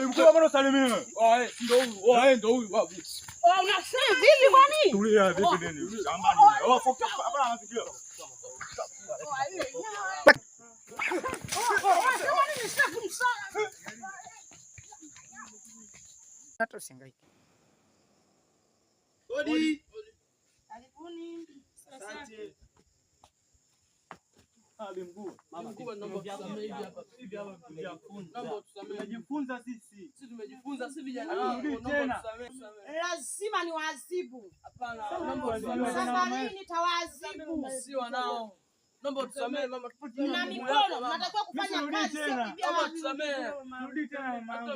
Mkubwa bwana usalimie. Ndio huyu babu. Unasema vipi kwani? Tulia vipi nini? Shambani. Fuka hapa anafikia. Hata usihangaike. Odi. Karibuni. Asante. Mkubwa naomba tusamee hivi hapa. Hivi hapa tunajifunza. Naomba tusamee. Tunajifunza sisi. Sisi tumejifunza sisi vijana. Naomba tusamee. Lazima niwaadhibu. Hapana. Naomba tusamee. Safari nitawaadhibu. Si wanao. Naomba tusamee mama. Na mikono natakiwa kufanya kazi sio bibi. Naomba tusamee. Rudi tena mama.